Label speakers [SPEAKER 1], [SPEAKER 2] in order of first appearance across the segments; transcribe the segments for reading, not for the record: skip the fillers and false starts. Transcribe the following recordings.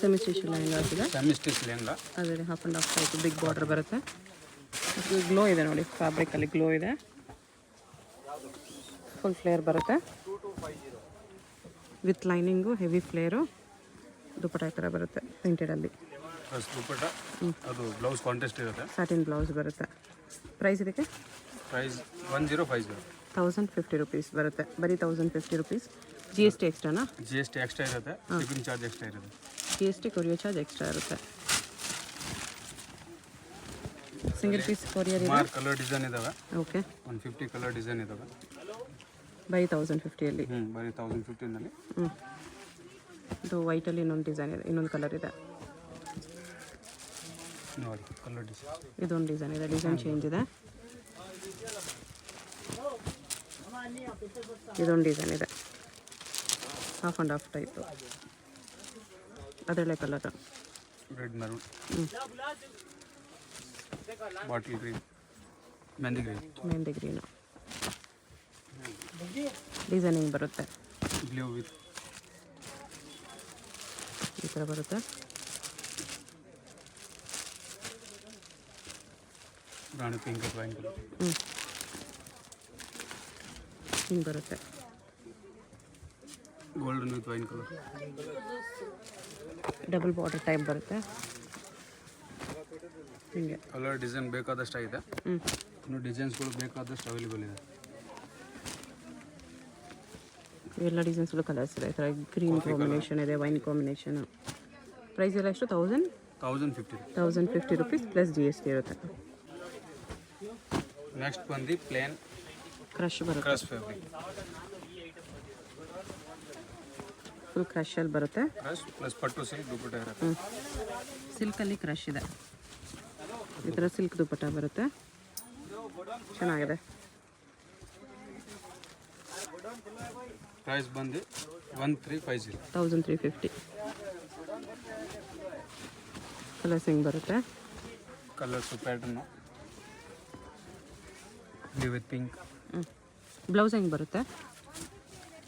[SPEAKER 1] Semi stitch lehengas ಇದೆ.
[SPEAKER 2] Semi stitch lehenga.
[SPEAKER 1] ಅದೇ half and half type big border ಬರುತ್ತೆ. Glow ಇದೆ ನೋಡಿ, ಫ್ಯಾಬ್ರಿಕಲ್ಲಿ ಗ್ಲೋ ಇದೆ. ಫುಲ್ ಫ್ಲೇರ್ ಬರುತ್ತೆ with lining, heavy flare. Dupatta ಈ ಥರ ಬರುತ್ತೆ ಪ್ರಿಂಟೆಡಲ್ಲಿ.
[SPEAKER 2] ದುಪ್ಪಟ್ಟ ಅದು ಬ್ಲೌಸ್ ಕಾಂಟ್ರಾಸ್ಟ್ ಇರುತ್ತೆ.
[SPEAKER 1] ಸ್ಯಾಟಿನ್ ಬ್ಲೌಸ್ ಬರುತ್ತೆ. ಪ್ರೈಸ್ ಇದಕ್ಕೆ
[SPEAKER 2] ಪ್ರೈಸ್ 1050.
[SPEAKER 1] 1050 ರುಪೀಸ್ ಬರುತ್ತೆ. ಬರೀ 1050 ರುಪೀಸ್. GST ಎಕ್ಸ್ಟ್ರಾನಾ?
[SPEAKER 2] GST ಎಕ್ಸ್ಟ್ರಾ ಇರುತ್ತೆ, ಶಿಪ್ಪಿಂಗ್ ಚಾರ್ಜ್ ಎಕ್ಸ್ಟ್ರಾ ಇರುತ್ತೆ.
[SPEAKER 1] GST ಕೊರಿಯರ್ ಚಾರ್ಜ್ ಎಕ್ಸ್ಟ್ರಾ ಇರುತ್ತೆ. ಸಿಂಗಲ್ ಪೀಸ್ ಕೊರಿಯರ್ ಇದೆ.
[SPEAKER 2] ಕಲರ್ ಡಿಸೈನ್ ಇದಾವೆ.
[SPEAKER 1] ಓಕೆ,
[SPEAKER 2] 150 ಕಲರ್ ಡಿಸೈನ್ ಇದಾವೆ.
[SPEAKER 1] ಬರೀ 1050ಅಲ್ಲಿ.
[SPEAKER 2] ಬರೀ 1050ನಲ್ಲಿ.
[SPEAKER 1] ಇದು ವೈಟಲ್ಲಿ ಇನ್ನೊಂದು ಡಿಸೈನ್ ಇದೆ, ಇನ್ನೊಂದು ಕಲರ್ ಇದೆ
[SPEAKER 2] ನೋಡಿ. ಕಲರ್ ಡಿಸೈನ್
[SPEAKER 1] ಇದೊಂದು ಡಿಸೈನ್ ಇದೆ, ಡಿಸೈನ್ ಚೇಂಜ್ ಇದೆ. ಇದೊಂದು ಡಿಸೈನ್ ಇದೆ, ಹಾಫ್ ಆ್ಯಂಡ್ ಹಾಫ್ ಟೈಪು. ಅದರಲ್ಲೇ colour
[SPEAKER 2] red maroon, bottle green, mehndi
[SPEAKER 1] green designing ಬರುತ್ತೆ.
[SPEAKER 2] ಬ್ಲೂ ವಿತ್
[SPEAKER 1] ಈ ಥರ ಬರುತ್ತೆ.
[SPEAKER 2] ರಾಣಿ ಪಿಂಕ್ ವೈನ್ ಕಲರ್.
[SPEAKER 1] ಹಿಂಗೆ ಬರುತ್ತೆ.
[SPEAKER 2] Golden with wine colour.
[SPEAKER 1] Double border type ಬರುತ್ತೆ ಹಿಂಗೆ.
[SPEAKER 2] ಕಲರ್ ಡಿಸೈನ್ ಬೇಕಾದಷ್ಟು ಆಗಿದೆ. ಇನ್ನು ಡಿಸೈನ್ಸ್ಗಳು ಬೇಕಾದಷ್ಟು ಅವೈಲೇಬಲ್ ಇದೆ.
[SPEAKER 1] ಎಲ್ಲ ಡಿಸೈನ್ಸ್ಗಳು ಕಲರ್ಸ್ ಇದೆ. ಈ ಥರ ಗ್ರೀನ್ ಕಾಂಬಿನೇಷನ್ ಇದೆ, ವೈನ್ ಕಾಂಬಿನೇಷನ್. ಪ್ರೈಸ್ ಎಲ್ಲ ಎಷ್ಟು?
[SPEAKER 2] 1050
[SPEAKER 1] ರುಪೀಸ್ ಪ್ಲಸ್ GST ಇರುತ್ತೆ.
[SPEAKER 2] ನೆಕ್ಸ್ಟ್ ಬಂದು ಪ್ಲೇನ್
[SPEAKER 1] ಕ್ರಶ್ ಬರುತ್ತೆ.
[SPEAKER 2] Crush fabric.
[SPEAKER 1] ಫುಲ್ ಕ್ರಶಲ್ಲಿ ಬರುತ್ತೆ.
[SPEAKER 2] ಕ್ರಶ್ ಪ್ಲಸ್ ಪಟ್ಟು ಸಿಲ್ಕ್ ದುಪ್ಪಟ್ಟ ಇರುತ್ತೆ.
[SPEAKER 1] ಸಿಲ್ಕಲ್ಲಿ ಕ್ರಶ್ ಇದೆ. ಈ ಥರ ಸಿಲ್ಕ್ ದುಪ್ಪಟ್ಟ ಬರುತ್ತೆ, ಚೆನ್ನಾಗಿದೆ.
[SPEAKER 2] ಪ್ರೈಸ್ ಬಂದು 1350.
[SPEAKER 1] 1350. ಕಲರ್ಸ್ ಹಿಂಗೆ ಬರುತ್ತೆ.
[SPEAKER 2] Colours pattern blue with pink.
[SPEAKER 1] Blouse ಹೆಂಗೆ ಬರುತ್ತೆ?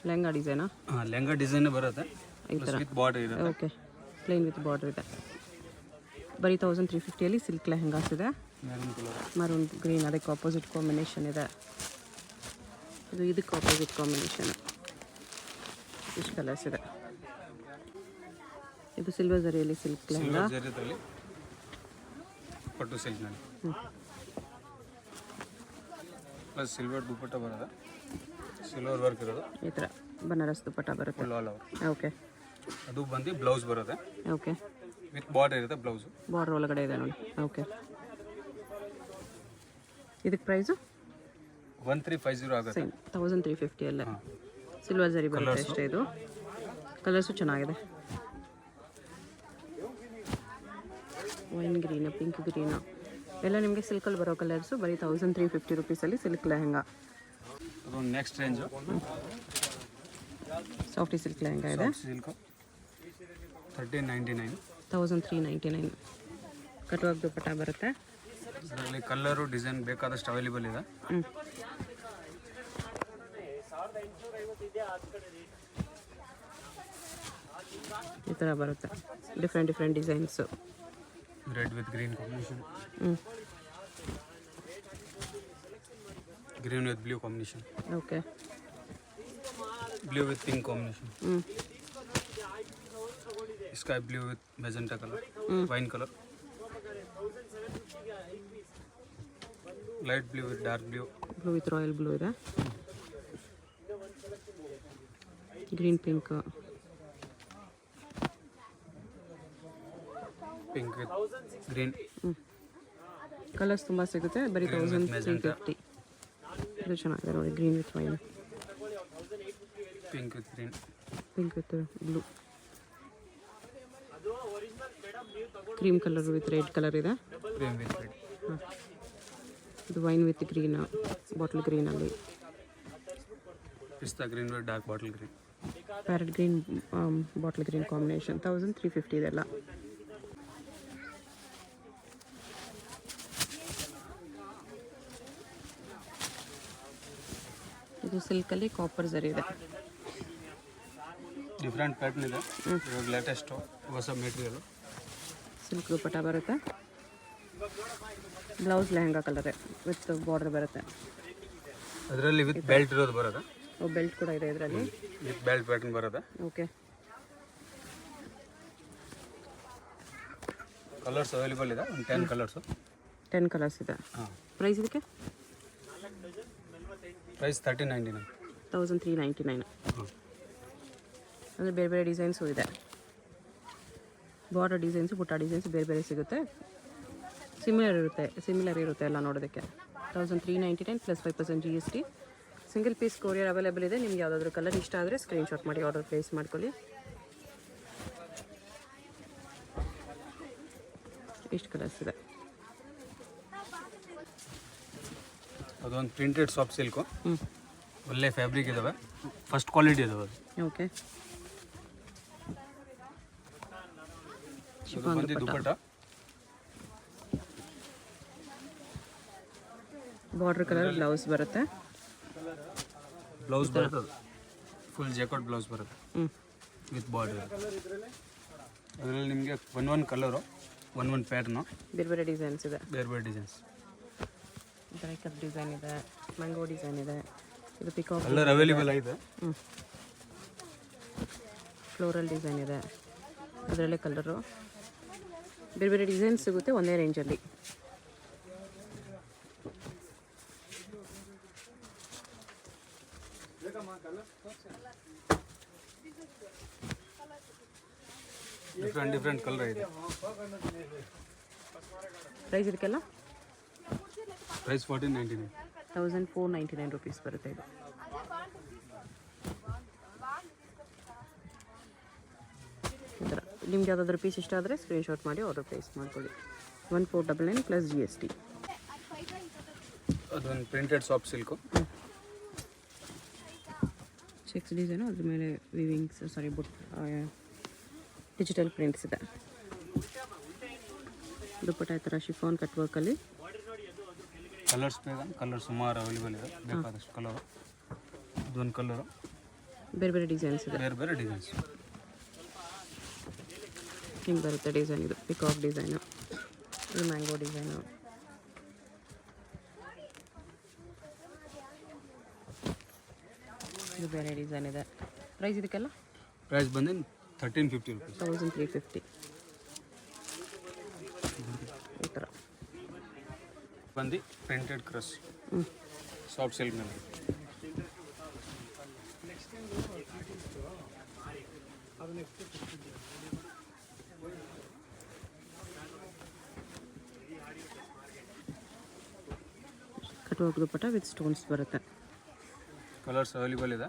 [SPEAKER 1] ಲೆಹಂಗಾ ಡಿಸೈನಾ?
[SPEAKER 2] ಲೆಹಂಗಾ ಡಿಸೈನ್ ಬರುತ್ತೆ.
[SPEAKER 1] ಈ ಥರ
[SPEAKER 2] ವಿತ್ ಬಾರ್ಡರ್ ಇರುತ್ತೆ.
[SPEAKER 1] ಓಕೆ, ಪ್ಲೇನ್ ವಿತ್ ಬಾರ್ಡರ್ ಇದೆ. ಬರೀ 1350ಅಲ್ಲಿ ಸಿಲ್ಕ್ ಲೆಹಂಗಾಸ್ ಇದೆ. ಮರೂನ್ ಗ್ರೀನ್, ಅದಕ್ಕೆ ಆಪೋಸಿಟ್ ಕಾಂಬಿನೇಷನ್ ಇದೆ. ಇದಕ್ಕೆ ಆಪೋಸಿಟ್ ಕಾಂಬಿನೇಷನ್. ಇಷ್ಟು ಕಲರ್ಸ್ ಇದೆ. ಇದು ಸಿಲ್ವರ್ ಜರಿಯಲ್ಲಿ ಸಿಲ್ಕ್ ಲೆಹಂಗಾ.
[SPEAKER 2] ಪಟ್ಟು ಸಿಲ್ಕ್ನಲ್ಲಿ ಪ್ಲಸ್ ಸಿಲ್ವರ್ ದುಪ್ಪಟ್ಟ ಬರೋದು, ಸಿಲ್ವರ್ ವರ್ಕ್ ಇರೋದು.
[SPEAKER 1] ಈ ಥರ ಬನಾರಸ್ ದುಪ್ಪಟ್ಟ ಬರುತ್ತೆ.
[SPEAKER 2] All over.
[SPEAKER 1] ಓಕೆ,
[SPEAKER 2] ಅದು ಬಂದು ಬ್ಲೌಸ್ ಬರುತ್ತೆ.
[SPEAKER 1] ಓಕೆ,
[SPEAKER 2] ವಿತ್ ಬಾರ್ಡರ್ ಇರುತ್ತೆ. ಬ್ಲೌಸು
[SPEAKER 1] ಬಾರ್ಡರ್ ಒಳಗಡೆ ಇದೆ ನೋಡಿ. ಓಕೆ, ಇದಕ್ಕೆ ಪ್ರೈಸು
[SPEAKER 2] 1350 ಆಗುತ್ತೆ.
[SPEAKER 1] 1350 ಅಲ್ಲೇ ಸಿಲ್ವರ್ ಜರಿ ಬರುತ್ತೆ ಅಷ್ಟೇ. ಇದು ಕಲರ್ಸು ಚೆನ್ನಾಗಿದೆ. ವೈನ್ ಗ್ರೀನು, ಪಿಂಕ್ ಗ್ರೀನು ಎಲ್ಲ ನಿಮಗೆ ಸಿಲ್ಕಲ್ಲಿ ಬರೋ ಕಲರ್ಸು. ಬರೀ 1350 ರುಪೀಸಲ್ಲಿ ಸಿಲ್ಕ್ ಲೆಹಂಗಾ.
[SPEAKER 2] ಅದು next range
[SPEAKER 1] softy silk lehenga ಇದೆ.
[SPEAKER 2] ಸಿಲ್ಕ್ 1399.
[SPEAKER 1] 1399. ಕಟುವಾಗ ದುಪ್ಪಟ್ಟ ಬರುತ್ತೆ.
[SPEAKER 2] ಅದರಲ್ಲಿ ಕಲರು ಡಿಸೈನ್ ಬೇಕಾದಷ್ಟು ಅವೈಲೇಬಲ್ ಇದೆ.
[SPEAKER 1] ಈ ಥರ ಬರುತ್ತೆ, different designs.
[SPEAKER 2] Red with green combination, green with blue combination.
[SPEAKER 1] Okay,
[SPEAKER 2] blue with pink combination. Sky blue with magenta colour, wine colour. Light blue with dark blue.
[SPEAKER 1] Blue with royal blue ಇದೆ. Green pink,
[SPEAKER 2] pink with green.
[SPEAKER 1] Colours ತುಂಬ ಸಿಗುತ್ತೆ. ಬರೀ 1350. ಇದು ಚೆನ್ನಾಗಿದೆ ನೋಡಿ, green with wine,
[SPEAKER 2] pink with green,
[SPEAKER 1] pink with blue, cream colour with red colour ಇದೆ.
[SPEAKER 2] Cream with red.
[SPEAKER 1] ಇದು wine with green, bottle ಗ್ರೀನಲ್ಲಿ.
[SPEAKER 2] Pista green with dark bottle green.
[SPEAKER 1] Parrot green, bottle green combination. 1350 ಇದೆಲ್ಲ. ಇದು ಸಿಲ್ಕಲ್ಲಿ copper ಜರಿ ಇದೆ.
[SPEAKER 2] Different pattern ಇದೆ. ಇವಾಗ latest ಹೊಸ ಮೆಟೀರಿಯಲು.
[SPEAKER 1] ಸಿಲ್ಕ್ ದುಪ್ಪಟ್ಟ ಬರುತ್ತೆ. Blouse lehenga colour with border ಬರುತ್ತೆ.
[SPEAKER 2] ಅದರಲ್ಲಿ ವಿತ್ ಬೆಲ್ಟ್ ಇರೋದು ಬರೋದು.
[SPEAKER 1] ಬೆಲ್ಟ್ ಕೂಡ ಇದೆ ಇದರಲ್ಲಿ.
[SPEAKER 2] ವಿತ್ ಬೆಲ್ಟ್ ಪ್ಯಾಟರ್ನ್ ಬರೋದು.
[SPEAKER 1] ಓಕೆ.
[SPEAKER 2] ಕಲರ್ಸ್ ಅವೈಲೇಬಲ್ ಇದೆ. ಒಂದು 10 ಕಲರ್ಸು.
[SPEAKER 1] 10 ಕಲರ್ಸ್ ಇದೆ.
[SPEAKER 2] ಹಾಂ.
[SPEAKER 1] ಪ್ರೈಸ್ ಇದಕ್ಕೆ
[SPEAKER 2] ಪ್ರೈಸ್ 1399.
[SPEAKER 1] 1399.
[SPEAKER 2] ಹಾಂ.
[SPEAKER 1] ಅಂದರೆ ಬೇರೆ ಬೇರೆ ಡಿಸೈನ್ಸು ಇದೆ. ಬಾರ್ಡರ್ ಡಿಸೈನ್ಸು ಬುಟ್ಟ ಡಿಸೈನ್ಸ್ ಬೇರೆ ಬೇರೆ ಸಿಗುತ್ತೆ. ಸಿಮಿಲರ್ ಇರುತ್ತೆ ಎಲ್ಲ ನೋಡೋದಕ್ಕೆ. 1399 plus 5% GST. Single piece courier available ಇದೆ. ನಿಮ್ಗೆ ಯಾವುದಾದ್ರೂ ಕಲರ್ ಇಷ್ಟ ಆದರೆ ಸ್ಕ್ರೀನ್ಶಾಟ್ ಮಾಡಿ ಆರ್ಡರ್ ಪ್ಲೇಸ್ ಮಾಡ್ಕೊಳ್ಳಿ. ಇಷ್ಟು ಕಲರ್ಸ್ ಇದೆ.
[SPEAKER 2] ಅದೊಂದು ಪ್ರಿಂಟೆಡ್ ಸಾಫ್ಟ್ ಸಿಲ್ಕು. ಒಳ್ಳೆ ಫ್ಯಾಬ್ರಿಕ್ ಇದಾವೆ. ಫಸ್ಟ್ ಕ್ವಾಲಿಟಿ ಇದಾವೆ.
[SPEAKER 1] ಓಕೆ.
[SPEAKER 2] ಬಂದು ದುಪ್ಪಟ್ಟ.
[SPEAKER 1] ಬಾರ್ಡರ್ ಕಲರ್ ಬ್ಲೌಸ್ ಬರುತ್ತೆ.
[SPEAKER 2] ಬ್ಲೌಸ್ ಬರುತ್ತೆ. ಫುಲ್ ಜಾಕೆಟ್ ಬ್ಲೌಸ್ ಬರುತ್ತೆ ವಿತ್ ಬಾರ್ಡರ್. ಅದರಲ್ಲಿ ನಿಮಗೆ ಒಂದೊಂದು ಕಲರು, ಒಂದೊಂದು ಪ್ಯಾಟರ್ನು,
[SPEAKER 1] ಬೇರೆ ಬೇರೆ ಡಿಸೈನ್ಸ್ ಇದೆ.
[SPEAKER 2] ಬೇರೆ ಬೇರೆ ಡಿಸೈನ್ಸ್.
[SPEAKER 1] ಕಪ್ ಡಿಸೈನ್ ಇದೆ, ಮ್ಯಾಂಗೋ ಡಿಸೈನ್ ಇದೆ. ಇದು ಪಿಕಾಕ್
[SPEAKER 2] ಕಲರ್ ಅವೈಲೇಬಲ್ ಆಗಿದೆ.
[SPEAKER 1] ಫ್ಲೋರಲ್ ಡಿಸೈನ್ ಇದೆ. ಅದರಲ್ಲೇ ಕಲರು ಬೇರೆ ಬೇರೆ ಡಿಸೈನ್ಸ್ ಸಿಗುತ್ತೆ ಒಂದೇ ರೇಂಜಲ್ಲಿ.
[SPEAKER 2] ಡಿಫ್ರೆಂಟ್ ಕಲರ್ ಇದೆ.
[SPEAKER 1] ಪ್ರೈಸ್ ಇದಕ್ಕೆಲ್ಲ
[SPEAKER 2] ಪ್ರೈಸ್ 1499.
[SPEAKER 1] 1499 ರುಪೀಸ್ ಬರುತ್ತೆ ಇದು. ಈ ಥರ ನಿಮ್ಗೆ ಯಾವುದಾದ್ರೂ ಪೀಸ್ ಇಷ್ಟ ಆದರೆ ಸ್ಕ್ರೀನ್ಶಾಟ್ ಮಾಡಿ ಆರ್ಡರ್ ಪ್ಲೇಸ್ ಮಾಡ್ಕೊಳ್ಳಿ. 1499 ಪ್ಲಸ್ GST.
[SPEAKER 2] ಅದೊಂದು printed soft silk.
[SPEAKER 1] Cheques design, ಅದ್ರ ಮೇಲೆ ವಿವಿಂಗ್ಸ್ ಡಿಜಿಟಲ್ ಪ್ರಿಂಟ್ಸ್ ಇದೆ. ದುಪ್ಪಟ್ಟ ಈ ಥರ ಶಿಫಾನ್ ಕಟ್ ವರ್ಕಲ್ಲಿ.
[SPEAKER 2] ಕಲರ್ಸ್ ಬೇಗ ಕಲರ್ ಸುಮಾರು ಅವೈಲೇಬಲ್ ಇದೆ. ಬೇಕಾದಷ್ಟು ಕಲರು. ಇದೊಂದು ಕಲರು.
[SPEAKER 1] ಬೇರೆ ಬೇರೆ ಡಿಸೈನ್ಸ್ ಇದೆ.
[SPEAKER 2] ಬೇರೆ ಬೇರೆ ಡಿಸೈನ್ಸ್.
[SPEAKER 1] ಹಿಂಗೆ ಬರುತ್ತೆ ಡಿಸೈನ್. ಇದು ಪಿಕಾಕ್ ಡಿಸೈನು, ಇದು ಮ್ಯಾಂಗೋ ಡಿಸೈನು. ಇದು ಬೇರೆ ಡಿಸೈನ್ ಇದೆ. ಪ್ರೈಸ್ ಇದಕ್ಕೆಲ್ಲ
[SPEAKER 2] ಪ್ರೈಸ್ ಬಂದು 1350 ರುಪೀಸ್.
[SPEAKER 1] 1350. ಈ ಥರ
[SPEAKER 2] ಬಂದು ಪ್ರಿಂಟೆಡ್ ಕ್ರಸ್ ಸಾಫ್ಟ್ ಸಿಲ್ಕ್ ಮೇಲೆ.
[SPEAKER 1] ಕಟ್ವರ್ಕ್ ದುಪ್ಪಟ್ಟ ವಿತ್ ಸ್ಟೋನ್ಸ್ ಬರುತ್ತೆ.
[SPEAKER 2] ಕಲರ್ಸ್ ಅವೈಲೇಬಲ್ ಇದೆ.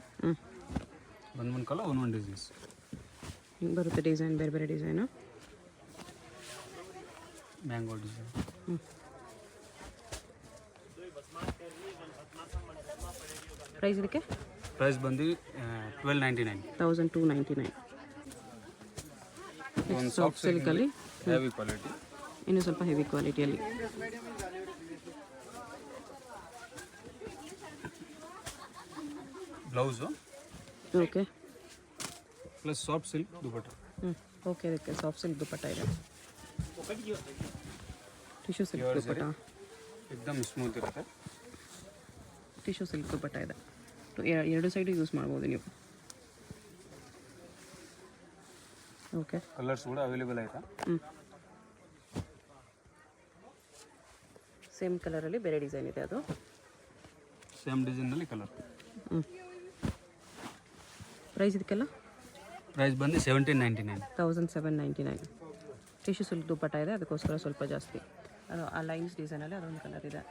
[SPEAKER 2] ಒಂದೊಂದು ಕಲರ್ ಒಂದೊಂದು ಡಿಸೈನ್ಸ್.
[SPEAKER 1] ಹಿಂಗೆ ಬರುತ್ತೆ ಡಿಸೈನ್, ಬೇರೆ ಬೇರೆ ಡಿಸೈನು.
[SPEAKER 2] Mango design.
[SPEAKER 1] ಪ್ರೈಸ್ ಇದಕ್ಕೆ
[SPEAKER 2] ಪ್ರೈಸ್ ಬಂದು 1299.
[SPEAKER 1] 1299.
[SPEAKER 2] ಒಂದು
[SPEAKER 1] ಸಾಫ್ಟ್ ಸಿಲ್ಕಲ್ಲಿ
[SPEAKER 2] ಹೆವಿ ಕ್ವಾಲಿಟಿ.
[SPEAKER 1] ಇನ್ನೂ ಸ್ವಲ್ಪ ಹೆವಿ ಕ್ವಾಲಿಟಿಯಲ್ಲಿ.
[SPEAKER 2] Blouse
[SPEAKER 1] okay.
[SPEAKER 2] Plus soft silk dupatta.
[SPEAKER 1] Okay. ಇದಕ್ಕೆ ಸಾಫ್ಟ್ ಸಿಲ್ಕ್ ದುಪ್ಪಟ್ಟ ಇದೆ. Tissue silk dupatta.
[SPEAKER 2] ಎಕ್ದಮ್ ಸ್ಮೂತ್ ಇರುತ್ತೆ.
[SPEAKER 1] ಟಿಶ್ಯೂ ಸಿಲ್ಕ್ ದುಪ್ಪಟ್ಟ ಇದೆ. ಎರಡು ಸೈಡು ಯೂಸ್ ಮಾಡ್ಬೋದು ನೀವು. ಓಕೆ.
[SPEAKER 2] ಕಲರ್ಸ್ ಕೂಡ ಅವೈಲೇಬಲ್ ಆಯಿತಾ?
[SPEAKER 1] ಸೇಮ್ ಕಲರಲ್ಲಿ ಬೇರೆ ಡಿಸೈನ್ ಇದೆ. ಅದು
[SPEAKER 2] ಸೇಮ್ ಡಿಸೈನಲ್ಲಿ ಕಲರ್.
[SPEAKER 1] ಪ್ರೈಸ್ ಇದಕ್ಕೆಲ್ಲ
[SPEAKER 2] ಪ್ರೈಸ್ ಬಂದು 1799.
[SPEAKER 1] 1799. ಟಿಶ್ಯೂ ಸಿಲ್ಕ್ ದುಪ್ಪಟ್ಟ ಇದೆ, ಅದಕ್ಕೋಸ್ಕರ ಸ್ವಲ್ಪ ಜಾಸ್ತಿ. ಅದು ಆ ಲೈನ್ಸ್ ಡಿಸೈನಲ್ಲಿ ಅದೊಂದು ಕಲರ್ ಇದೆ.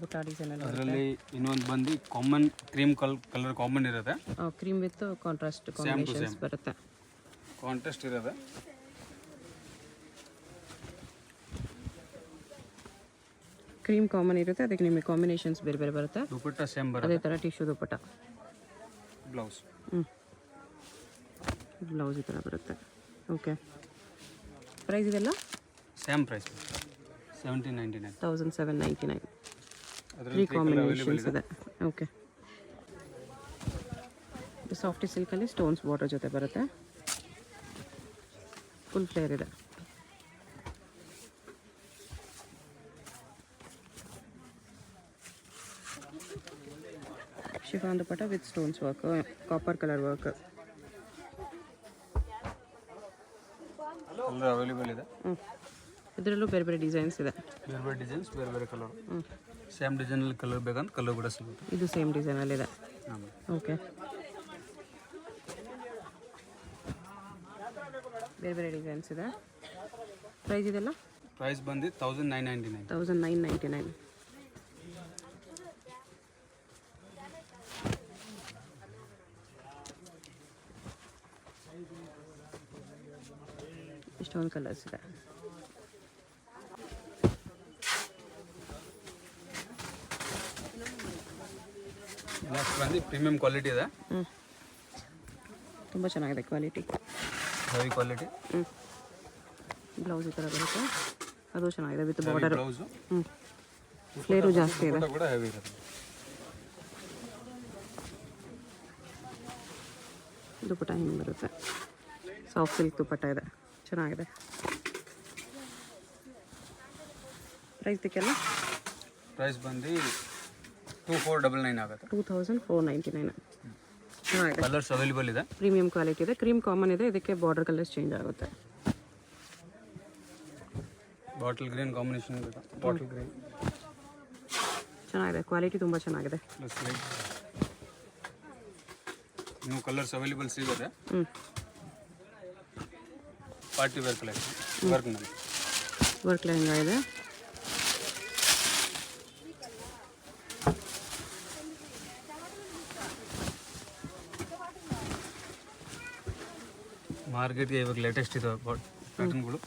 [SPEAKER 1] ಬುಟ್ಟ ಡಿಸೈನಲ್ಲಿ
[SPEAKER 2] ಅದರಲ್ಲಿ ಇನ್ನೊಂದು ಬಂದು ಕಾಮನ್ ಕ್ರೀಮ್ ಕಲರ್ ಕಾಮನ್ ಇರುತ್ತೆ.
[SPEAKER 1] ಕ್ರೀಮ್ ವಿತ್ ಕಾಂಟ್ರಾಸ್ಟ್ ಕಾಂಬಿನೇಷನ್ಸ್ ಬರುತ್ತೆ.
[SPEAKER 2] ಕಾಂಟ್ರಾಸ್ಟ್ ಇರುತ್ತೆ.
[SPEAKER 1] ಕ್ರೀಮ್ ಕಾಮನ್ ಇರುತ್ತೆ, ಅದಕ್ಕೆ ನಿಮಗೆ ಕಾಂಬಿನೇಷನ್ಸ್ ಬೇರೆ ಬೇರೆ ಬರುತ್ತೆ.
[SPEAKER 2] ದುಪ್ಪಟ್ಟ ಸೇಮ್ ಬರುತ್ತೆ.
[SPEAKER 1] ಅದೇ ಥರ ಟಿಶ್ಯೂ ದುಪ್ಪಟ್ಟ.
[SPEAKER 2] ಬ್ಲೌಸ್
[SPEAKER 1] ಬ್ಲೌಸ್ ಈ ಥರ ಬರುತ್ತೆ. ಓಕೆ. ಪ್ರೈಸ್ ಇದೆಲ್ಲ
[SPEAKER 2] ಸೇಮ್ ಪ್ರೈಸ್ 1799.
[SPEAKER 1] 1799.
[SPEAKER 2] ಅದರಲ್ಲಿ
[SPEAKER 1] 3 ಕಾಂಬಿನೇಷನ್ಸ್ ಇದೆ. ಓಕೆ. ಸಾಫ್ಟಿ ಸಿಲ್ಕಲ್ಲಿ ಸ್ಟೋನ್ಸ್ ಬಾರ್ಡರ್ ಜೊತೆ ಬರುತ್ತೆ. ಫುಲ್ ಫ್ಲೇರ್ ಇದೆ. Chiffon dupatta with stones work, copper colour work.
[SPEAKER 2] Colour available ಇದೆ.
[SPEAKER 1] ಇದರಲ್ಲೂ ಬೇರೆ ಬೇರೆ ಡಿಸೈನ್ಸ್ ಇದೆ.
[SPEAKER 2] ಬೇರೆ ಬೇರೆ ಡಿಸೈನ್ಸ್, ಬೇರೆ ಬೇರೆ ಕಲರ್. ಸೇಮ್ ಡಿಸೈನಲ್ಲಿ ಕಲರ್ ಬೇಕಂತ ಕಲರ್ ಕೂಡ ಸಿಗುತ್ತೆ.
[SPEAKER 1] ಇದು ಸೇಮ್ ಡಿಸೈನಲ್ಲಿದೆ. ಓಕೆ, ಬೇರೆ ಬೇರೆ ಡಿಸೈನ್ಸ್ ಇದೆ. ಪ್ರೈಸ್ ಇದೆಲ್ಲ
[SPEAKER 2] ಪ್ರೈಸ್ ಬಂದು 1999.
[SPEAKER 1] 1999. ಇಷ್ಟೊಂದು ಕಲರ್ಸ್ ಇದೆ.
[SPEAKER 2] ನೆಕ್ಸ್ಟ್ ಬಂದು ಪ್ರೀಮಿಯಂ ಕ್ವಾಲಿಟಿ ಇದೆ.
[SPEAKER 1] ತುಂಬ ಚೆನ್ನಾಗಿದೆ ಕ್ವಾಲಿಟಿ,
[SPEAKER 2] ಹೆವಿ ಕ್ವಾಲಿಟಿ.
[SPEAKER 1] ಬ್ಲೌಸ್ ಈ ಥರ ಬರುತ್ತೆ, ಅದು ಚೆನ್ನಾಗಿದೆ ವಿತ್ ಬಾರ್ಡರ್.
[SPEAKER 2] ಬ್ಲೌಸು
[SPEAKER 1] ಫ್ಲೇರು ಜಾಸ್ತಿ ಇದೆ.
[SPEAKER 2] ಕೂಡ ಹೆವಿ ಇರುತ್ತೆ.
[SPEAKER 1] ದುಪಟ್ಟ ಹಿಂಗೆ ಬರುತ್ತೆ, ಸಾಫ್ಟ್ ಸಿಲ್ಕ್ ದುಪಟ್ಟ ಇದೆ, ಚೆನ್ನಾಗಿದೆ. ಪ್ರೈಸ್ ಇದಕ್ಕೆಲ್ಲ
[SPEAKER 2] ಪ್ರೈಸ್ ಬಂದು 2499 ಆಗುತ್ತೆ.
[SPEAKER 1] 2499. ಚೆನ್ನಾಗಿದೆ.
[SPEAKER 2] ಕಲರ್ಸ್ ಅವೈಲೇಬಲ್ ಇದೆ.
[SPEAKER 1] ಪ್ರೀಮಿಯಂ ಕ್ವಾಲಿಟಿ ಇದೆ. ಕ್ರೀಮ್ ಕಾಮನ್ ಇದೆ, ಇದಕ್ಕೆ ಬಾರ್ಡರ್ ಕಲರ್ಸ್ ಚೇಂಜ್ ಆಗುತ್ತೆ.
[SPEAKER 2] ಬಾಟಲ್ ಗ್ರೀನ್ ಕಾಂಬಿನೇಷನ್ ಇದೆ. ಬಾಟಲ್ ಗ್ರೀನ್
[SPEAKER 1] ಚೆನ್ನಾಗಿದೆ, ಕ್ವಾಲಿಟಿ ತುಂಬ ಚೆನ್ನಾಗಿದೆ.
[SPEAKER 2] ಪ್ಲಸ್ ಲೈಟ್ ಇನ್ನೂ ಕಲರ್ಸ್ ಅವೈಲೇಬಲ್ ಸಿಗುತ್ತೆ. ಪಾರ್ಟಿ ವೇರ್ ಕಲೆಕ್ಷನ್ ವರ್ಕ್ನಲ್ಲಿ.
[SPEAKER 1] ವರ್ಕ್ ಲೆಹಂಗಾ ಇದೆ.
[SPEAKER 2] ಮಾರ್ಕೆಟ್ಗೆ ಇವಾಗ ಲೇಟೆಸ್ಟ್ ಇದೆ ಪ್ಯಾಟರ್ನ್ಗಳು.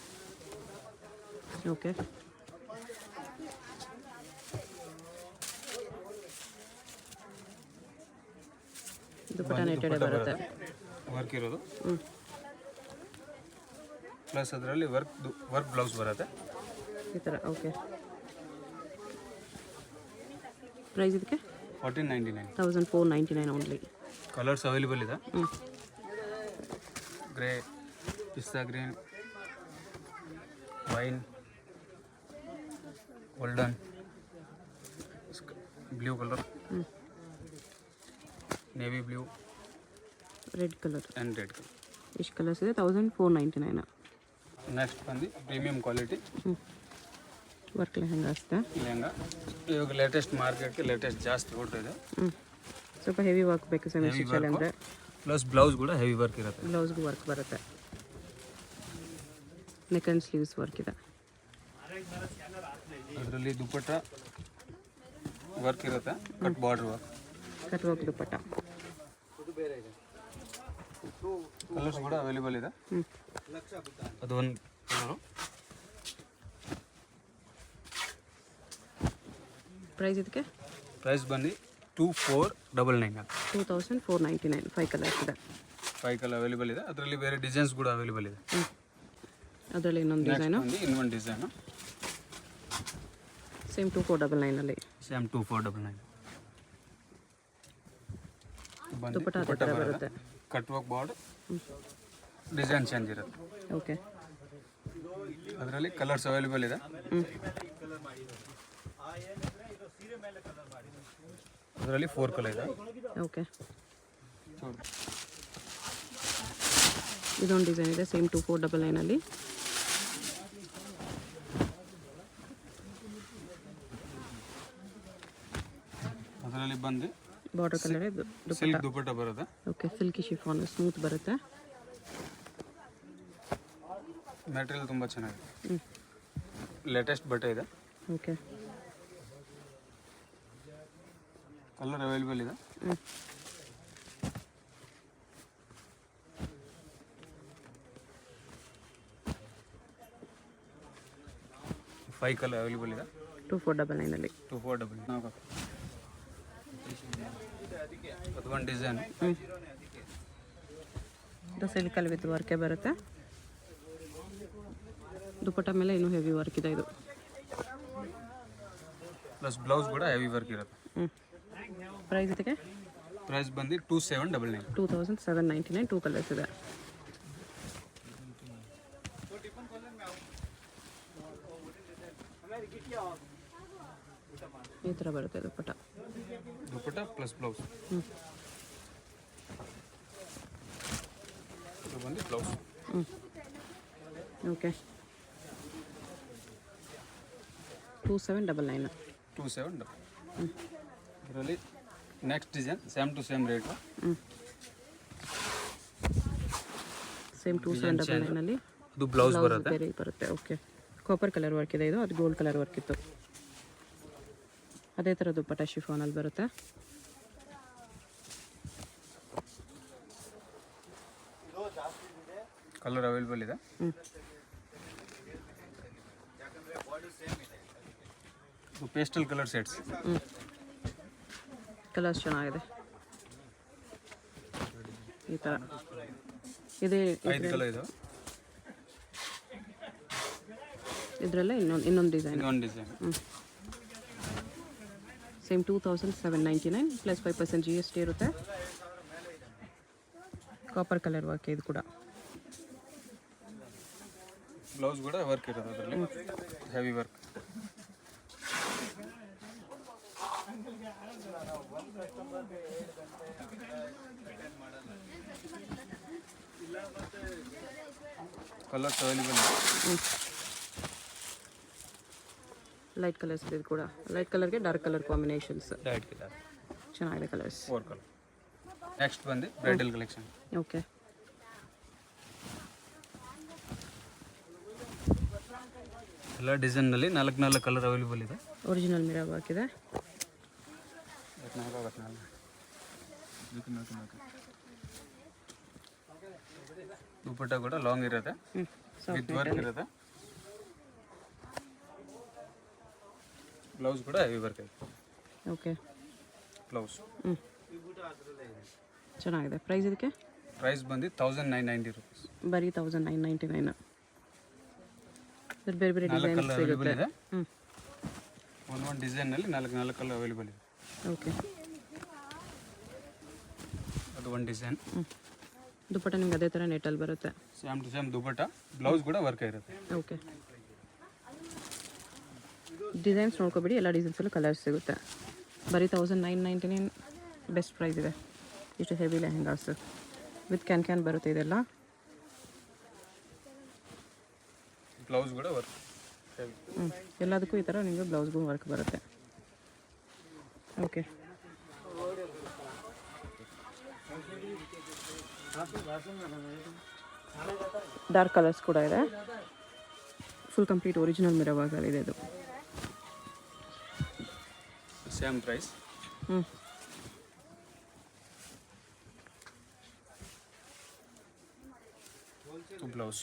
[SPEAKER 1] ಓಕೆ, ದುಪಟ್ಟ ನೆಟ್ಟೆಡ್ ಬರುತ್ತೆ.
[SPEAKER 2] ವರ್ಕ್ ಇರೋದು ಪ್ಲಸ್ ಅದರಲ್ಲಿ ವರ್ಕ್ ಬ್ಲೌಸ್ ಬರುತ್ತೆ
[SPEAKER 1] ಈ ಥರ. ಓಕೆ, ಪ್ರೈಸ್ ಇದಕ್ಕೆ
[SPEAKER 2] 1499.
[SPEAKER 1] 1499 ಓನ್ಲಿ.
[SPEAKER 2] ಕಲರ್ಸ್ ಅವೈಲೇಬಲ್ ಇದೆ. ಗ್ರೇ, ಪಿಸ್ತಾ green, wine, golden, blue colour, navy blue,
[SPEAKER 1] red colour
[SPEAKER 2] and red colour.
[SPEAKER 1] ಇಷ್ಟು ಕಲರ್ಸ್ ಇದೆ. 1499.
[SPEAKER 2] ನೆಕ್ಸ್ಟ್ ಬಂದು ಪ್ರೀಮಿಯಂ ಕ್ವಾಲಿಟಿ
[SPEAKER 1] ವರ್ಕ್ ಲೆಹಂಗಾ ಅಷ್ಟೇ.
[SPEAKER 2] ಲೆಹಂಗಾ ಇವಾಗ ಲೇಟೆಸ್ಟ್ ಮಾರ್ಕೆಟ್ಗೆ ಲೇಟೆಸ್ಟ್ ಜಾಸ್ತಿ ಇದೆ.
[SPEAKER 1] ಸ್ವಲ್ಪ ಹೆವಿ ವರ್ಕ್ ಬೇಕು ಸೆಮಿ ಸ್ಟಿಚಲ್ಲಿ ಅಂದರೆ.
[SPEAKER 2] ಪ್ಲಸ್ ಬ್ಲೌಸ್ ಕೂಡ ಹೆವಿ ವರ್ಕ್ ಇರುತ್ತೆ.
[SPEAKER 1] ಬ್ಲೌಸ್ಗೂ ವರ್ಕ್ ಬರುತ್ತೆ. ನೆಕ್ ಆ್ಯಂಡ್ ಸ್ಲೀವ್ಸ್ ವರ್ಕ್ ಇದೆ.
[SPEAKER 2] ಅದರಲ್ಲಿ ದುಪಟ್ಟ ವರ್ಕ್ ಇರುತ್ತೆ, cut border work.
[SPEAKER 1] Cut work dupatta.
[SPEAKER 2] Colours ಕೂಡ ಅವೈಲೇಬಲ್ ಇದೆ. ಅದು ಒಂದು ಕಲರು.
[SPEAKER 1] ಪ್ರೈಸ್ ಇದಕ್ಕೆ
[SPEAKER 2] ಪ್ರೈಸ್ ಬಂದು 2499.
[SPEAKER 1] 2499. 5 ಕಲರ್ಸ್ ಇದೆ.
[SPEAKER 2] 5 ಕಲರ್ ಅವೈಲೇಬಲ್ ಇದೆ. ಅದರಲ್ಲಿ ಬೇರೆ ಡಿಸೈನ್ಸ್ ಕೂಡ ಅವೈಲೇಬಲ್ ಇದೆ.
[SPEAKER 1] ಅದರಲ್ಲಿ ಇನ್ನೊಂದು ಡಿಸೈನು,
[SPEAKER 2] ಇನ್ನೊಂದು ಡಿಸೈನು
[SPEAKER 1] ಸೇಮ್ 2499ಅಲ್ಲಿ.
[SPEAKER 2] ಸೇಮ್ 2499.
[SPEAKER 1] ದುಪಟ್ಟ ಆ ಥರ ಬರುತ್ತೆ.
[SPEAKER 2] Cut work border, design change ಇರುತ್ತೆ.
[SPEAKER 1] ಓಕೆ,
[SPEAKER 2] ಅದರಲ್ಲಿ ಕಲರ್ಸ್ ಅವೈಲೇಬಲ್ ಇದೆ. ಅದರಲ್ಲಿ 4 ಕಲರ್ ಇದೆ.
[SPEAKER 1] ಓಕೆ, ಇದೊಂದು ಡಿಸೈನ್ ಇದೆ ಸೇಮ್ 2499ಅಲ್ಲಿ.
[SPEAKER 2] ಅದರಲ್ಲಿ ಬಂದು
[SPEAKER 1] ಬಾರ್ಡರ್ ಕಲರ್
[SPEAKER 2] ಸಿಲ್ಕ್ ದುಪಟ್ಟ ಬರುತ್ತೆ.
[SPEAKER 1] ಓಕೆ, ಸಿಲ್ಕಿ ಶಿಫಾನ್ ಸ್ಮೂತ್ ಬರುತ್ತೆ.
[SPEAKER 2] ಮೆಟೀರಿಯಲ್ ತುಂಬ ಚೆನ್ನಾಗಿದೆ. ಲೇಟೆಸ್ಟ್ ಬಟ್ಟೆ ಇದೆ.
[SPEAKER 1] ಓಕೆ,
[SPEAKER 2] ಕಲರ್ ಅವೈಲೇಬಲ್ ಇದೆ. ಫೈವ್ ಕಲರ್ ಅವೈಲೇಬಲ್ ಇದೆ.
[SPEAKER 1] 2499ಅಲ್ಲಿ.
[SPEAKER 2] 2499. ಅದು ಒಂದು ಡಿಸೈನ್.
[SPEAKER 1] ಇದು ಸಿಲ್ಕಲ್ಲಿ ವಿತ್ ವರ್ಕೇ ಬರುತ್ತೆ. ದುಪಟ್ಟ ಮೇಲೆ ಇನ್ನೂ ಹೆವಿ ವರ್ಕ್ ಇದೆ ಇದು.
[SPEAKER 2] ಪ್ಲಸ್ ಬ್ಲೌಸ್ ಕೂಡ ಹೆವಿ ವರ್ಕ್ ಇರುತ್ತೆ.
[SPEAKER 1] ಪ್ರೈಸ್ ಇದಕ್ಕೆ
[SPEAKER 2] ಪ್ರೈಸ್ ಬಂದು 2799.
[SPEAKER 1] 2799, 2 ಕಲರ್ಸ್ ಇದೆ. ಈ ಥರ ಬರುತ್ತೆ ದುಪ್ಪಟ್ಟ.
[SPEAKER 2] ದುಪ್ಪಟ್ಟ ಪ್ಲಸ್ ಬ್ಲೌಸ್. ಇದು ಬಂದು ಬ್ಲೌಸ್.
[SPEAKER 1] ಓಕೆ 2799.
[SPEAKER 2] 2799. ಇದರಲ್ಲಿ next design same to same rate.
[SPEAKER 1] Same 2799
[SPEAKER 2] ಅದು ಬ್ಲೌಸ್ ಬರುತ್ತೆ.
[SPEAKER 1] ಬೇರೆ ಬರುತ್ತೆ. ಓಕೆ ಕಾಪರ್ ಕಲರ್ ವರ್ಕ್ ಇದೆ, ಇದು ಅದು ಗೋಲ್ಡ್ ಕಲರ್ ವರ್ಕ್ ಇತ್ತು. ಅದೇ ಥರ ದುಪ್ಪಟ್ಟ ಶಿಫಾನಲ್ಲಿ ಬರುತ್ತೆ.
[SPEAKER 2] ಕಲರ್ ಅವೈಲೇಬಲ್ ಇದೆ. Pastel colour sets.
[SPEAKER 1] ಕಲರ್ಸ್ ಚೆನ್ನಾಗಿದೆ. ಈ ಥರ ಇದೇ
[SPEAKER 2] 5 ಕಲರ್ ಇದೆ.
[SPEAKER 1] ಇದರಲ್ಲೇ ಇನ್ನೊಂದು ಡಿಸೈನ್.
[SPEAKER 2] ಇನ್ನೊಂದು ಡಿಸೈನ್.
[SPEAKER 1] ಸೇಮ್ 2799 ಪ್ಲಸ್ 5% GST ಇರುತ್ತೆ. ಕಾಪರ್ ಕಲರ್ ವರ್ಕ್ ಇದು ಕೂಡ.
[SPEAKER 2] ಬ್ಲೌಸ್ ಕೂಡ ವರ್ಕ್ ಇರುತ್ತೆ ಅದರಲ್ಲಿ, ಹೆವಿ ವರ್ಕ್. ಕಲರ್ಸ್ ಅವೈಲೇಬಲ್ ಇದೆ.
[SPEAKER 1] ಲೈಟ್ ಕಲರ್ಸ್ ಇದು ಕೂಡ. ಲೈಟ್ ಕಲರ್ಗೆ ಡಾರ್ಕ್ ಕಲರ್ ಕಾಂಬಿನೇಷನ್ಸ್ ಚೆನ್ನಾಗಿದೆ ಕಲರ್ಸ್.
[SPEAKER 2] 4 ಕಲರ್. ನೆಕ್ಸ್ಟ್ ಬಂದು ಬ್ರೈಡಲ್ ಕಲೆಕ್ಷನ್.
[SPEAKER 1] ಓಕೆ
[SPEAKER 2] ಎಲ್ಲ ಡಿಸೈನ್ನಲ್ಲಿ 4 ಕಲರ್ ಅವೈಲೇಬಲ್ ಇದೆ.
[SPEAKER 1] ಒರಿಜಿನಲ್ ಮಿರರ್ ವರ್ಕ್ ಇದೆ.
[SPEAKER 2] ದುಪ್ಪಟ್ಟ ಕೂಡ ಲಾಂಗ್ ಇರುತ್ತೆ, ವಿತ್ ವರ್ಕ್ ಇರುತ್ತೆ. ಬ್ಲೌಸ್ ಕೂಡ ಹೆವಿ ವರ್ಕ್ ಇದೆ.
[SPEAKER 1] ಓಕೆ
[SPEAKER 2] ಬ್ಲೌಸ್
[SPEAKER 1] ಚೆನ್ನಾಗಿದೆ. ಪ್ರೈಸ್ ಇದಕ್ಕೆ
[SPEAKER 2] ಪ್ರೈಸ್ ಬಂದು 1990 rupees.
[SPEAKER 1] ಬರೀ 1999. ಬೇರೆ ಬೇರೆ
[SPEAKER 2] 4
[SPEAKER 1] ಡಿಸೈನ್ಸ್
[SPEAKER 2] ಕಲರ್ ಅವೈಲೇಬಲ್
[SPEAKER 1] ಸಿಗುತ್ತೆ.
[SPEAKER 2] ಇದೆ. ಒಂದೊಂದು ಡಿಸೈನಲ್ಲಿ 4 ಕಲರ್ ಅವೈಲೇಬಲ್ ಇದೆ.
[SPEAKER 1] ಓಕೆ
[SPEAKER 2] ಅದು ಒಂದು ಡಿಸೈನ್.
[SPEAKER 1] ದುಪ್ಪಟ್ಟ ನಿಮ್ಗೆ ಅದೇ ಥರ ನೆಟ್ಟಲ್ಲಿ ಬರುತ್ತೆ.
[SPEAKER 2] Same to same dupatta, blouse ಕೂಡ ವರ್ಕ್ ಇರುತ್ತೆ.
[SPEAKER 1] ಓಕೆ ಡಿಸೈನ್ಸ್ ನೋಡ್ಕೊಬಿಡಿ, ಎಲ್ಲ ಡಿಸೈನ್ಸಲ್ಲೂ ಕಲರ್ಸ್ ಸಿಗುತ್ತೆ. ಬರೀ 1999 ಬೆಸ್ಟ್ ಪ್ರೈಸ್ ಇದೆ. ಇಷ್ಟು ಹೆವಿ ಲೆಹೆಂಗಾಸ್ ವಿತ್ ಕ್ಯಾನ್ ಬರುತ್ತೆ ಇದೆಲ್ಲ.
[SPEAKER 2] ಬ್ಲೌಸ್ ಕೂಡ ವರ್ಕ್.
[SPEAKER 1] ಎಲ್ಲದಕ್ಕೂ ಈ ಥರ ನಿಮಗೆ ಬ್ಲೌಸ್ಗೂ ವರ್ಕ್ ಬರುತ್ತೆ. ಓಕೆ ಡಾರ್ಕ್ ಕಲರ್ಸ್ ಕೂಡ ಇದೆ. Full complete original mirror work ಇದೆ ಇದು.
[SPEAKER 2] Same price. ಬ್ಲೌಸ್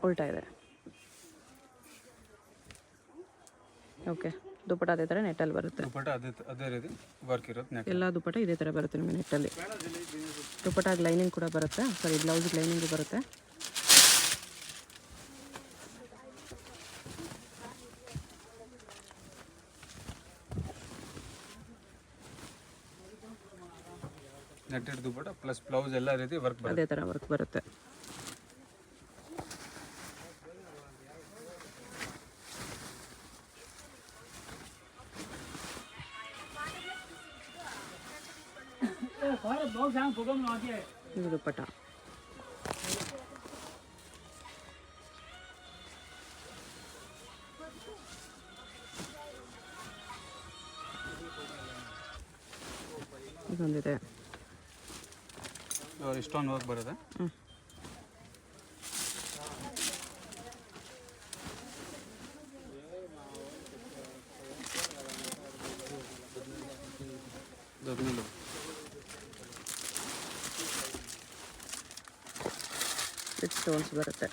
[SPEAKER 1] ಉಲ್ಟಾ ಇದೆ. ಓಕೆ ದುಪ್ಪಟ್ಟ ಅದೇ ಥರ ನೆಟ್ಟಲ್ಲಿ ಬರುತ್ತೆ.
[SPEAKER 2] ದುಪ್ಪಟ್ಟ ಅದೇ ರೀತಿ ವರ್ಕ್ ಇರುತ್ತೆ.
[SPEAKER 1] ಎಲ್ಲ ದುಪ್ಪಟ್ಟ ಇದೇ ಥರ ಬರುತ್ತೆ ನಿಮಗೆ ನೆಟ್ಟಲ್ಲಿ. ದುಪ್ಪಟ್ಟಾಗಿ ಲೈನಿಂಗ್ ಕೂಡ ಬರುತ್ತೆ, ಸಾರಿ ಬ್ಲೌಸಿಗೆ ಲೈನಿಂಗು ಬರುತ್ತೆ.
[SPEAKER 2] ನೆಟ್ಟೆಡ್ ದುಪ್ಪಟ್ಟ ಪ್ಲಸ್ ಬ್ಲೌಸ್ ಎಲ್ಲ ರೀತಿ ವರ್ಕ್ ಬರುತ್ತೆ.
[SPEAKER 1] ಅದೇ ಥರ ವರ್ಕ್ ಬರುತ್ತೆ. ಇದು ದುಪ್ಪಟ್ಟ. ಇದೊಂದಿದೆ.
[SPEAKER 2] ಇಷ್ಟೊಂದು ವರ್ಕ್ ಬರುತ್ತೆ.
[SPEAKER 1] ವಿತ್ ಸ್ಟೋನ್ಸ್ ಬರುತ್ತೆ.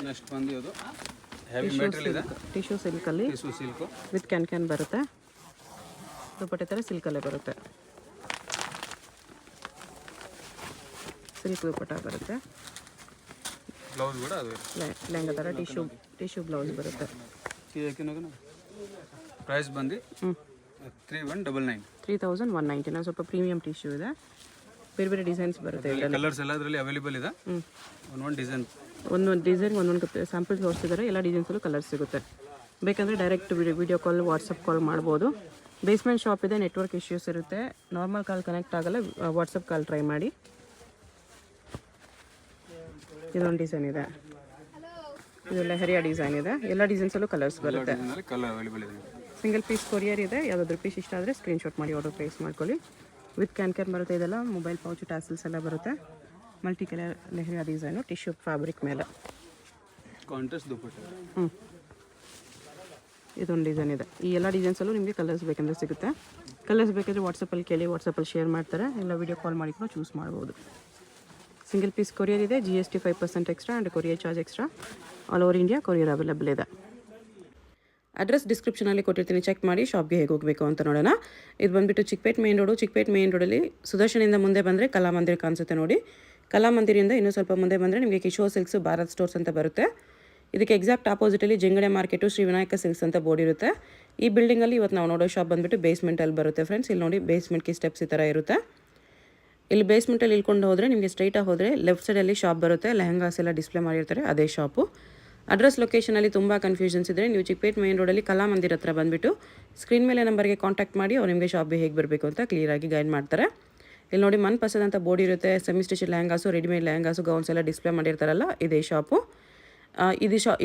[SPEAKER 2] ನೆಕ್ಸ್ಟ್ ಬಂದು ಇದು ಹೆವಿ ಮೆಟೀರಿಯಲ್ ಇದೆ.
[SPEAKER 1] ಟಿಶ್ಯೂ ಸಿಲ್ಕಲ್ಲಿ
[SPEAKER 2] ಟಿಶ್ಯೂ ಸಿಲ್ಕ್
[SPEAKER 1] ವಿತ್ ಕ್ಯಾನ್ ಬರುತ್ತೆ. ದುಪ್ಪಟ್ಟೆ ಥರ ಸಿಲ್ಕಲ್ಲೇ ಬರುತ್ತೆ. ಸಿಲ್ಕ್ ದುಪ್ಪಟ್ಟ ಬರುತ್ತೆ.
[SPEAKER 2] ಬ್ಲೌಸ್ ಕೂಡ ಅದು
[SPEAKER 1] ಲೆಹಂಗಾ ಥರ ಟಿಶ್ಯೂ ಬ್ಲೌಸ್ ಬರುತ್ತೆ.
[SPEAKER 2] ಪ್ರೈಸ್ ಬಂದು 3199.
[SPEAKER 1] 3199 ಸ್ವಲ್ಪ ಪ್ರೀಮಿಯಂ ಟಿಶ್ಯೂ ಇದೆ. ಬೇರೆ ಬೇರೆ ಡಿಸೈನ್ಸ್ ಬರುತ್ತೆ.
[SPEAKER 2] ಕಲರ್ಸ್ ಎಲ್ಲ ಅದರಲ್ಲಿ ಅವೈಲೇಬಲ್ ಇದೆ. ಒಂದೊಂದು ಡಿಸೈನ್
[SPEAKER 1] ಒಂದೊಂದು ಸ್ಯಾಂಪಲ್ ತೋರಿಸಿದ್ದಾರೆ. ಎಲ್ಲ ಡಿಸೈನ್ಸಲ್ಲೂ ಕಲರ್ಸ್ ಸಿಗುತ್ತೆ. ಬೇಕಂದರೆ ಡೈರೆಕ್ಟ್ ವಿಡಿಯೋ ಕಾಲ್, ವಾಟ್ಸಪ್ ಕಾಲ್ ಮಾಡ್ಬೋದು. ಬೇಸ್ಮೆಂಟ್ ಶಾಪ್ ಇದೆ, ನೆಟ್ವರ್ಕ್ ಇಶ್ಯೂಸ್ ಇರುತ್ತೆ. ನಾರ್ಮಲ್ ಕಾಲ್ ಕನೆಕ್ಟ್ ಆಗಲ್ಲ, ವಾಟ್ಸಪ್ ಕಾಲ್ ಟ್ರೈ ಮಾಡಿ. ಇದೊಂದು ಡಿಸೈನ್ ಇದೆ, ಇದು ಲೆಹರಿಯಾ ಡಿಸೈನ್ ಇದೆ. ಎಲ್ಲ ಡಿಸೈನ್ಸಲ್ಲೂ ಕಲರ್ಸ್ ಬರುತ್ತೆ.
[SPEAKER 2] ಕಲರ್ ಅವೈಲೇಬಲ್ ಇದೆ.
[SPEAKER 1] ಸಿಂಗಲ್ ಪೀಸ್ ಕೊರಿಯರ್ ಇದೆ. ಯಾವುದಾದ್ರೂ ಪೀಸ್ ಇಷ್ಟ ಆದರೆ ಸ್ಕ್ರೀನ್ಶಾಟ್ ಮಾಡಿ ಆರ್ಡರ್ ಪ್ಲೇಸ್ ಮಾಡ್ಕೊಳ್ಳಿ. ವಿತ್ ಕ್ಯಾನ್ ಬರುತ್ತೆ. ಇದೆಲ್ಲ ಮೊಬೈಲ್ ಪೌಚ್, ಟ್ಯಾಸಲ್ಸ್ ಎಲ್ಲ ಬರುತ್ತೆ. Multi colour leheriya design, tissue fabric ಮೇಲೆ.
[SPEAKER 2] ಕಾಂಟ್ರಾಸ್ಟ್ ದುಪಟ್ಟ.
[SPEAKER 1] ಇದೊಂದು ಡಿಸೈನ್ ಇದೆ. ಈ ಎಲ್ಲ ಡಿಸೈನ್ಸಲ್ಲೂ ನಿಮಗೆ ಕಲರ್ಸ್ ಬೇಕಂದ್ರೆ ಸಿಗುತ್ತೆ. ಕಲರ್ಸ್ ಬೇಕಾದರೆ ವಾಟ್ಸಪ್ಪಲ್ಲಿ ಕೇಳಿ, ವಾಟ್ಸಪ್ಪಲ್ಲಿ ಶೇರ್ ಮಾಡ್ತಾರೆ. ಇಲ್ಲ ವಿಡಿಯೋ ಕಾಲ್ ಮಾಡಿ ಕೂಡ ಚೂಸ್ ಮಾಡ್ಬೋದು. ಸಿಂಗಲ್ ಪೀಸ್ ಕೊರಿಯರ್ ಇದೆ. GST 5% extra and courier charge extra. All over India courier available ಇದೆ. ಅಡ್ರೆಸ್ ಡಿಸ್ಕ್ರಿಪ್ಷನಲ್ಲಿ ಕೊಟ್ಟಿರ್ತೀನಿ, ಚೆಕ್ ಮಾಡಿ ಶಾಪ್ಗೆ ಹೇಗೆ ಹೋಗಬೇಕು ಅಂತ ನೋಡೋಣ. ಇದು ಬಂದುಬಿಟ್ಟು Chickpet main road. Chickpet main ರೋಡಲ್ಲಿ ಸುದರ್ಶನಿಂದ ಮುಂದೆ ಬಂದರೆ ಕಲಾಮಂದಿರ ಕಾಣಿಸುತ್ತೆ ನೋಡಿ. ಕಲಾಮಂದಿರಿಂದ ಇನ್ನೂ ಸ್ವಲ್ಪ ಮುಂದೆ ಬಂದರೆ ನಿಮಗೆ ಕಿಶೋರ್ ಸಿಲ್ಕ್ಸ್, ಭಾರತ್ ಸ್ಟೋರ್ಸ್ ಅಂತ ಬರುತ್ತೆ. ಇದಕ್ಕೆ ಎಕ್ಸಾಕ್ಟ್ ಆಪೋಸಿಟಲ್ಲಿ ಜಂಗಡೆ ಮಾರ್ಕೆಟು, ಶ್ರೀ ವಿನಾಯಕ ಸಿಲ್ಕ್ಸ್ ಅಂತ ಬೋರ್ಡ್ ಇರುತ್ತೆ. ಈ ಬಿಲ್ಡಿಂಗಲ್ಲಿ ಇವತ್ತು ನಾವು ನೋಡೋ ಶಾಪ್ ಬಂದುಬಿಟ್ಟು ಬೇಸ್ಮೆಂಟಲ್ಲಿ ಬರುತ್ತೆ ಫ್ರೆಂಡ್ಸ್. ಇಲ್ಲಿ ನೋಡಿ ಬೇಸ್ಮೆಂಟ್ಗೆ ಸ್ಟೆಪ್ಸ್ ಈ ಥರ ಇರುತ್ತೆ. ಇಲ್ಲಿ ಬೇಸ್ಮೆಂಟಲ್ಲಿ ಇಳ್ಕೊಂಡು ಹೋದರೆ ನಿಮಗೆ ಸ್ಟ್ರೈಟಾಗಿ ಹೋದರೆ ಲೆಫ್ಟ್ ಸೈಡಲ್ಲಿ ಶಾಪ್ ಬರುತ್ತೆ. ಲೆಹಂಗಾಸ್ ಎಲ್ಲ ಡಿಸ್ಪ್ಲೇ ಮಾಡಿರ್ತಾರೆ, ಅದೇ ಶಾಪು. ಅಡ್ರೆಸ್ ಲೊಕೇಶನಲ್ಲಿ ತುಂಬ ಕನ್ಫ್ಯೂಷನ್ಸ್ ಇದ್ದರೆ ನೀವು ಚಿಕ್ಕಪೇಟ್ ಮೇನ್ ರೋಡಲ್ಲಿ ಕಲಾಮಂದಿರ ಹತ್ರ ಬಂದುಬಿಟ್ಟು ಸ್ಕ್ರೀನ್ ಮೇಲೆ ನಂಬರ್ಗೆ ಕಾಂಟ್ಯಾಕ್ಟ್ ಮಾಡಿ ಅವ್ರು ನಿಮಗೆ ಶಾಪ್ಗೆ ಹೇಗೆ ಬರಬೇಕು ಅಂತ ಕ್ಲಿಯರಾಗಿ ಗೈಡ್ ಮಾಡ್ತಾರೆ. ಇಲ್ಲಿ ನೋಡಿ ಮನ್ ಪಸಂದ್ ಅಂತ ಬೋರ್ಡ್ ಇರುತ್ತೆ. Semi stitch lehengas, readymade lehengas, gowns ಎಲ್ಲ ಡಿಸ್ಪ್ಲೇ ಮಾಡಿರ್ತಾರಲ್ಲ, ಇದೇ ಶಾಪು.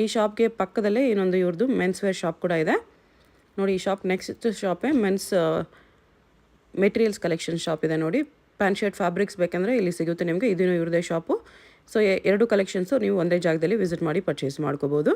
[SPEAKER 1] ಈ ಶಾಪ್ಗೆ ಪಕ್ಕದಲ್ಲೇ ಇನ್ನೊಂದು ಇವ್ರದ್ದು ಮೆನ್ಸ್ ವೇರ್ ಶಾಪ್ ಕೂಡ ಇದೆ ನೋಡಿ. ಈ ಶಾಪ್ ನೆಕ್ಸ್ಟ್ ಶಾಪೇ ಮೆನ್ಸ್ ಮೆಟೀರಿಯಲ್ಸ್ ಕಲೆಕ್ಷನ್ ಶಾಪ್ ಇದೆ ನೋಡಿ. ಪ್ಯಾಂಟ್ ಶರ್ಟ್ ಫ್ಯಾಬ್ರಿಕ್ಸ್ ಬೇಕಂದರೆ ಇಲ್ಲಿ ಸಿಗುತ್ತೆ ನಿಮಗೆ. ಇದೂ ಇವ್ರದೇ ಶಾಪು. ಸೊ ಎರಡು ಕಲೆಕ್ಷನ್ಸು ನೀವು ಒಂದೇ ಜಾಗದಲ್ಲಿ ವಿಸಿಟ್ ಮಾಡಿ ಪರ್ಚೇಸ್ ಮಾಡ್ಕೋಬೋದು.